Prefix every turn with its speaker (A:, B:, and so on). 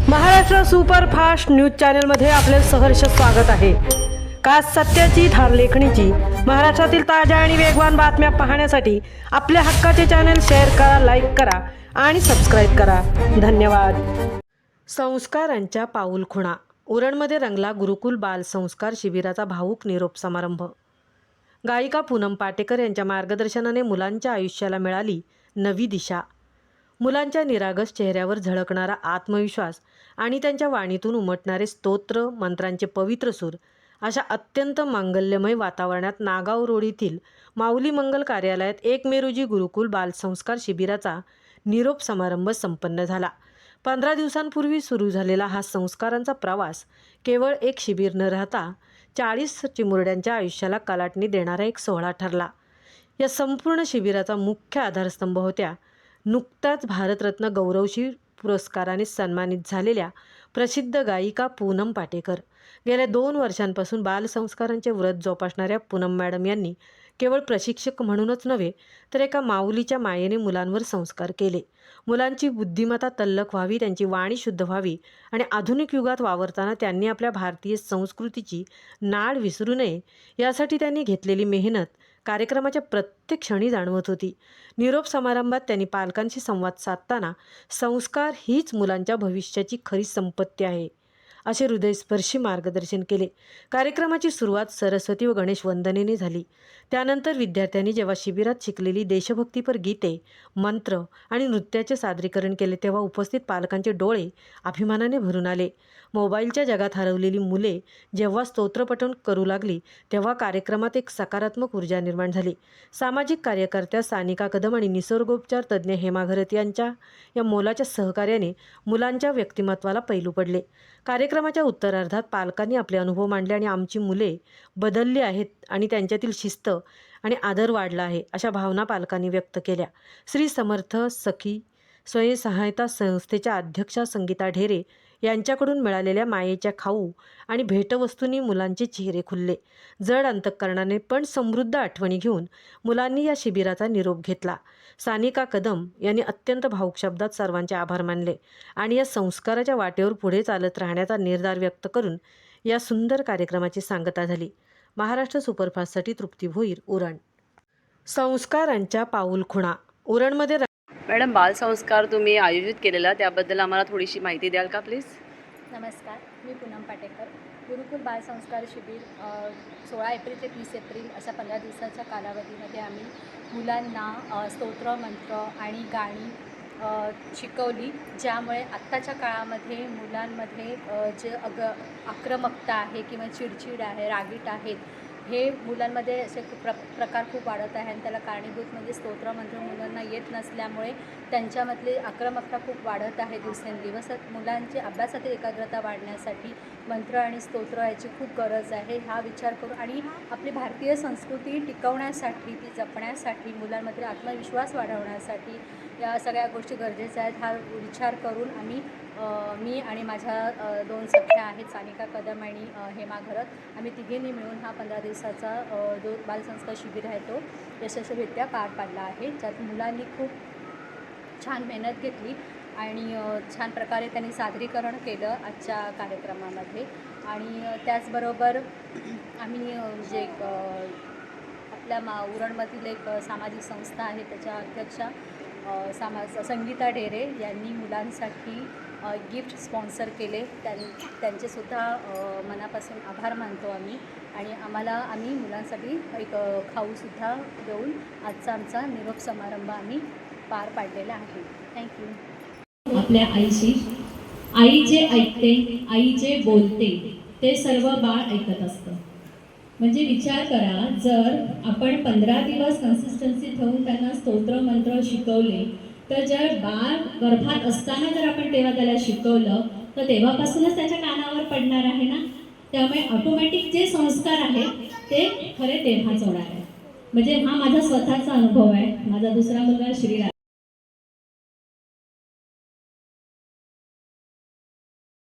A: Maharashtra superfast news चॅनलमध्ये आपले सहर्ष स्वागत आहे। का सत्याची धार लेखणीची महाराष्ट्रातील ताज्या आणि वेगवान बातम्या पाहण्यासाठी आपल्या हक्काचे चॅनल शेअर करा, लाईक करा आणि सबस्क्राईब करा। धन्यवाद। संस्कारांच्या पाऊलखुणा उरणमध्ये रंगला गुरुकुल बाल संस्कार शिबिराचा भावूक निरोप समारंभ। गायिका पूनम पाटेकर यांच्या मार्गदर्शनाने मुलांच्या आयुष्याला मिळाली नवी दिशा। मुलांच्या निरागस चेहऱ्यावर झळकणारा आत्मविश्वास आणि त्यांच्या वाणीतून उमटणारे स्तोत्र मंत्रांचे पवित्र सूर अशा अत्यंत मांगल्यमय वातावरणात नागाव रोड येथील माऊली मंगल कार्यालयात 1 मे रोजी गुरुकुल बालसंस्कार शिबिराचा निरोप समारंभ संपन्न झाला। 15 दिवसांपूर्वी सुरू झालेला हा संस्कारांचा प्रवास केवळ एक शिबिर न राहता 40 चिमुरड्यांच्या आयुष्याला कलाटणी देणारा एक सोहळा ठरला। या संपूर्ण शिबिराचा मुख्य आधारस्तंभ होत्या नुकताच भारतरत्न गौरवश्री पुरस्काराने सन्मानित झालेल्या प्रसिद्ध गायिका पूनम पाटेकर। गेल्या 2 वर्षांपासून बालसंस्कारांचे व्रत जोपासणाऱ्या पूनम मॅडम यांनी केवळ प्रशिक्षक म्हणूनच नव्हे तर एका माऊलीच्या मायेने मुलांवर संस्कार केले। मुलांची बुद्धिमत्ता तल्लख व्हावी, त्यांची वाणी शुद्ध व्हावी आणि आधुनिक युगात वावरताना त्यांनी आपल्या भारतीय संस्कृतीची नाळ विसरू नये यासाठी त्यांनी घेतलेली मेहनत कार्यक्रमाच्या प्रत्येक क्षणी जाणवत होती। निरोप समारंभात त्यांनी पालकांशी संवाद साधताना संस्कार हीच मुलांच्या भविष्याची खरी संपत्ती आहे असे हृदयस्पर्शी मार्गदर्शन केले। कार्यक्रमाची सुरुवात सरस्वती व गणेश वंदनेने झाली। त्यानंतर विद्यार्थ्यांनी जेव्हा शिबिरात शिकलेली देशभक्तीपर गीते, मंत्र आणि नृत्याचे सादरीकरण केले तेव्हा उपस्थित पालकांचे डोळे अभिमानाने भरून आले। मोबाईलच्या जगात हरवलेली मुले जेव्हा स्तोत्रपठण करू लागली तेव्हा कार्यक्रमात एक सकारात्मक ऊर्जा निर्माण झाली। सामाजिक कार्यकर्त्या सानिका कदम आणि निसर्गोपचार तज्ज्ञ हेमा घरत यांच्या या मोलाच्या सहकार्याने मुलांच्या व्यक्तिमत्वाला पैलू पडले। कार्यक्रमाच्या उत्तरार्धात पालकांनी आपले अनुभव मांडले आणि आमची मुले बदलली आहेत आणि त्यांच्यातील शिस्त आणि आदर वाढला आहे अशा भावना पालकांनी व्यक्त केल्या। श्री समर्थ सखी स्वयंसहायता संस्थेच्या अध्यक्षा संगीता ढेरे यांच्याकडून मिळालेल्या मायेच्या खाऊ आणि भेटवस्तूंनी मुलांचे चेहरे खुलले। जड अंतःकरणाने पण समृद्ध आठवणी घेऊन मुलांनी या शिबिराचा निरोप घेतला। सानिका कदम यांनी अत्यंत भावुक शब्दात सर्वांचे आभार मानले आणि या संस्काराच्या वाटेवर पुढे चालत राहण्याचा निर्धार व्यक्त करून या सुंदर कार्यक्रमाची सांगता झाली। महाराष्ट्र सुपरफास्टसाठी तृप्ती भोईर, उरण। संस्कारांच्या पाऊलखुणा उरणमध्ये
B: मॅडम, बालसंस्कार तुम्ही आयोजित केलेला त्याबद्दल आम्हाला थोडीशी माहिती द्याल का प्लीज?
C: नमस्कार, मी पूनम पाटेकर। गुरुकुल बालसंस्कार शिबिर 16 एप्रिल ते 30 एप्रिल अशा 15 दिवसाच्या कालावधीमध्ये आम्ही मुलांना स्तोत्र, मंत्र आणि गाणी शिकवली, ज्यामुळे आत्ताच्या काळामध्ये मुलांमध्ये जे आक्रमकता आहे किंवा चिडचिड आहे, रागीट आहेत, हे मुलांमध्ये असे प्रकार खूप वाढत आहे आणि त्याला कारणीभूत म्हणजे स्तोत्र मंत्र मुलांना येत नसल्यामुळे त्यांच्यामधली आक्रमकता खूप वाढत आहे दिवसेंदिवस। मुलांची अभ्यासातील एकाग्रता वाढण्यासाठी मंत्र आणि स्तोत्र याची खूप गरज आहे। हा विचार करून आणि आपली भारतीय संस्कृती टिकवण्यासाठी, ती जपण्यासाठी, मुलांमध्ये आत्मविश्वास वाढवण्यासाठी या सगळ्या गोष्टी गरजेच्या आहेत। हा विचार करून मी आणि माझ्या 2 सख्या आहेत, सानिका कदम आणि हेमा घरत, आम्ही तिघींनी मिळून हा 15 दिवसाचा जो बालसंस्कार शिबिर आहे तो यशस्वीरित्या पार पाडला आहे, ज्यात मुलांनी खूप छान मेहनत घेतली आणि छान प्रकारे त्यांनी सादरीकरण केलं आजच्या कार्यक्रमामध्ये। आणि त्याचबरोबर आम्ही जे आपल्या उरणमधील एक सामाजिक संस्था आहे त्याच्या अध्यक्षा संगीता ढेरे यांनी मुलांसाठी गिफ्ट स्पॉन्सर केले, त्यांचेसुद्धा मनापासून आभार मानतो आम्ही। आणि आम्ही मुलांसाठी एक खाऊसुद्धा देऊन आजचा आमचा निरोप समारंभ आम्ही पार पाडलेला आहे। थँक्यू।
D: आपल्या आईशी, आई जे ऐकते, आई जे बोलते ते सर्व बाळ ऐकत असतं। म्हणजे विचार करा, जर आपण 15 दिवस कन्सिस्टन्सी ठेवून त्यांना स्तोत्र मंत्र शिकवले तर जर बाळ गर्भात असताना जर आपण तेव्हा त्याला शिकवलं तर तेव्हापासूनच त्याच्या कानावर पडणार आहे ना। त्यामुळे ऑटोमॅटिक जे संस्कार आहेत ते खरे तेव्हाच होणार आहे। म्हणजे हा माझा स्वतःचा अनुभव आहे। माझा दुसरा मुलगा श्रीराज